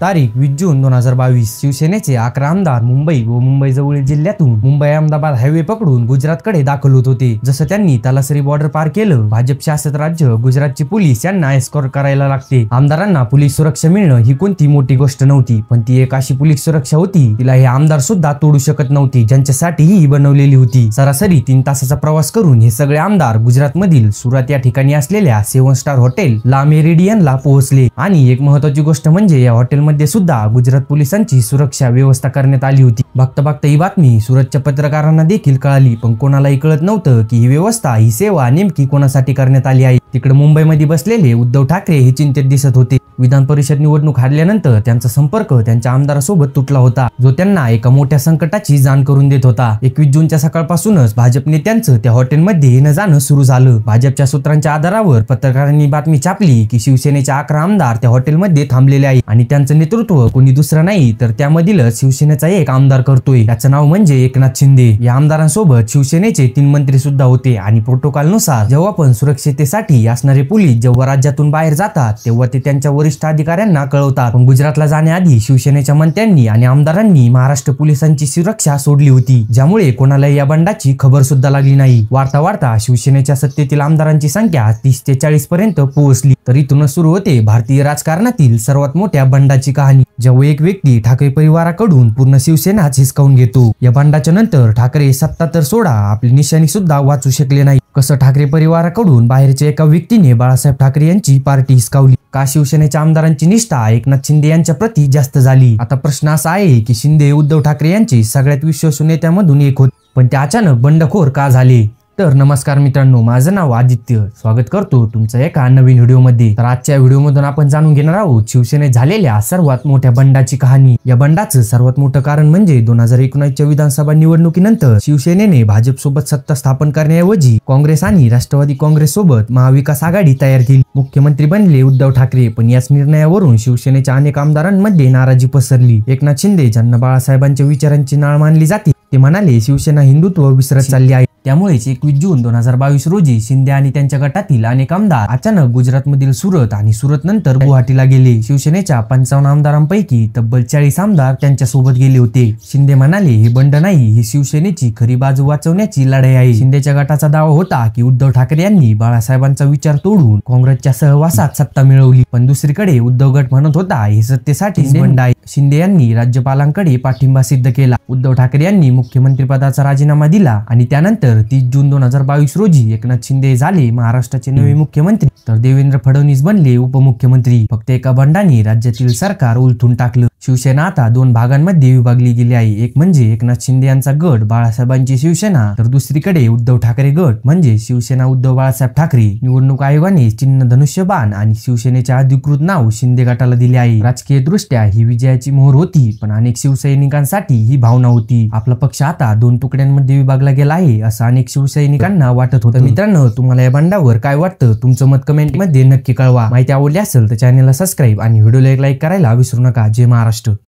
तारीख 20 जून 2022 शिवसेनेचे 11 आमदार मुंबई व मुंबईजवळील जिल्ह्यातून मुंबई अहमदाबाद हायवे पकडून गुजरातकडे दाखल होत होते। जसं त्यांनी तलासरी बॉर्डर पार केलं, भाजप शासित राज्य गुजरातची पोलीस यांना एस्कॉर्ट करायला लागते। आमदारांना पोलीस सुरक्षा मिळणं ही कोणती मोठी गोष्ट नव्हती, पण ती एक अशी पोलीस सुरक्षा होती तिला हे आमदार सुद्धा तोडू शकत नव्हती, ज्यांच्यासाठी ही बनवलेली होती। सरासरी 3 तासाचा प्रवास करून हे सगळे आमदार गुजरात मधील सुरत या ठिकाणी असलेल्या 7 स्टार हॉटेल ला मेरिडियनला पोहोचले। आणि एक महत्त्वाची गोष्ट म्हणजे या हॉटेल मध्ये सुद्धा गुजरात पोलिसांची सुरक्षा व्यवस्था करण्यात आली होती। बघता बघता ही बातमी सुरतच्या पत्रकारांना देखील कळाली, पण कोणालाही कळत नव्हतं की ही व्यवस्था, ही सेवा नेमकी कोणासाठी करण्यात आली आहे। तिकडे मुंबईमध्ये बसलेले उद्धव ठाकरे हे चिंतेत दिसत होते। विधान परिषद निवडणूक हारल्यानंतर त्यांचा संपर्क त्यांच्या आमदारासोबत तुटला होता, जो त्यांना एका मोठ्या संकटाची जाण करून देत होता। 21 जूनच्या सकाळपासूनच भाजप नेत्यांचं त्या हॉटेलमध्ये येणं जाणं सुरू झालं। भाजपच्या सूत्रांच्या आधारावर पत्रकारांनी बातमी छापली की शिवसेनेचे 11 आमदार त्या हॉटेलमध्ये थांबलेले आहेत आणि त्यांचं नेतृत्व कोणी दुसरं नाही तर त्यामधीलच शिवसेनेचा एक आमदार करतोय। त्याचं नाव म्हणजे एकनाथ शिंदे। या आमदारांसोबत शिवसेनेचे 3 मंत्री सुद्धा होते आणि प्रोटोकॉल नुसार जेव्हा पण सुरक्षितेसाठी असणारे पोलीस जेव्हा राज्यातून बाहेर जातात तेव्हा ते त्यांच्या वरिष्ठ अधिकाऱ्यांना कळवतात। पण गुजरातला जाण्याआधी शिवसेनेच्या मंत्र्यांनी आणि आमदारांनी महाराष्ट्र पोलिसांची सुरक्षा सोडली होती, ज्यामुळे कोणाला या बंडाची खबर सुद्धा लागली नाही। वाढता वाढता शिवसेनेच्या सत्तेतील आमदारांची संख्या 30 ते 40 पर्यंत पोहोचली। तर इथूनच सुरू होते भारतीय राजकारणातील सर्वात मोठ्या बंडाची कहाणी, जेव्हा एक व्यक्ती ठाकरे परिवाराकडून पूर्ण शिवसेना हिसकावून घेतो। या बंडाच्या नंतर ठाकरे सत्ता तर सोडा, आपली निशाणी सुद्धा वाचू शकले नाही। कसं ठाकरे परिवाराकडून बाहेरच्या एका व्यक्तीने बाळासाहेब ठाकरे यांची पार्टी हिसकावली, का शिवसेनेच्या आमदारांची निष्ठा एकनाथ शिंदे यांच्या प्रती जास्त झाली। आता प्रश्न असा आहे की शिंदे उद्धव ठाकरे यांचे सगळ्यात विश्वासू नेत्यामधून एक होते, पण ते अचानक बंडखोर का झाले? तर नमस्कार मित्रांनो, माझं नाव आदित्य, स्वागत करतो तुमचं एका नवीन व्हिडिओमध्ये। तर आजच्या व्हिडिओमधून आपण जाणून घेणार आहोत शिवसेनेत झालेल्या सर्वात मोठ्या बंडाची कहाणी। या बंडाचं सर्वात मोठं कारण म्हणजे 2019च्या विधानसभा निवडणुकीनंतर शिवसेनेने भाजप सोबत सत्ता स्थापन करण्याऐवजी काँग्रेस आणि राष्ट्रवादी काँग्रेस सोबत महाविकास आघाडी तयार केली। मुख्यमंत्री बनले उद्धव ठाकरे, पण याच निर्णयावरून शिवसेनेच्या अनेक आमदारांमध्ये नाराजी पसरली। एकनाथ शिंदे, ज्यांना बाळासाहेबांच्या विचारांची नाळ मानली जाते, ते म्हणाले शिवसेना हिंदुत्व विसरत चालली आहे। त्यामुळेच 21 जून 2022 रोजी शिंदे आणि त्यांच्या गटातील अनेक आमदार अचानक गुजरातमधील सुरत आणि सुरत नंतर गुवाहाटीला गेले। शिवसेनेच्या 55 आमदारांपैकी तब्बल 40 आमदार त्यांच्या सोबत गेले होते। शिंदे म्हणाले हे बंड नाही, ही शिवसेनेची खरी बाजू वाचवण्याची लढाई आहे। शिंदेच्या गटाचा दावा होता की उद्धव ठाकरे यांनी बाळासाहेबांचा विचार तोडून काँग्रेसच्या सहवासात सत्ता मिळवली, पण दुसरीकडे उद्धव गट म्हणत होता हे सत्तेसाठी बंड आहे। शिंदे यांनी राज्यपालांकडे पाठिंबा सिद्ध केला। उद्धव ठाकरे यांनी मुख्यमंत्रीपदाचा राजीनामा दिला आणि त्यानंतर 30 जून 2022 रोजी एकनाथ शिंदे झाले महाराष्ट्राचे नवे मुख्यमंत्री, तर देवेंद्र फडणवीस बनले उपमुख्यमंत्री। फक्त एका बंडाने राज्यातील सरकार उलथून टाकलं। शिवसेना आता 2 भागांमध्ये विभागली गेली आहे, एक म्हणजे एकनाथ शिंदे यांचा गट बाळासाहेबांची शिवसेना, तर दुसरीकडे उद्धव ठाकरे गट म्हणजे शिवसेना उद्धव बाळासाहेब ठाकरे। निवडणूक आयोगाने चिन्ह धनुष्यबाण आणि शिवसेनेचे अधिकृत नाव शिंदे गटाला दिले आहे। राजकीय दृष्ट्या ही विजयाची मोहर होती, पण अनेक शिवसैनिकांसाठी ही भावना होती, आपला पक्ष आता 2 तुकड्यांमध्ये विभागला गेला आहे असं अनेक शिवसैनिकांना वाटत होतं। मित्रांनो, तुम्हाला या बंडावर काय वाटतं? तुमचं मत कमेंट मध्ये नक्की कळवा। माहिती आवडली असेल तर चॅनलला सबस्क्राईब आणि व्हिडिओला एक लाईक करायला विसरू नका। जय महाराष्ट्र।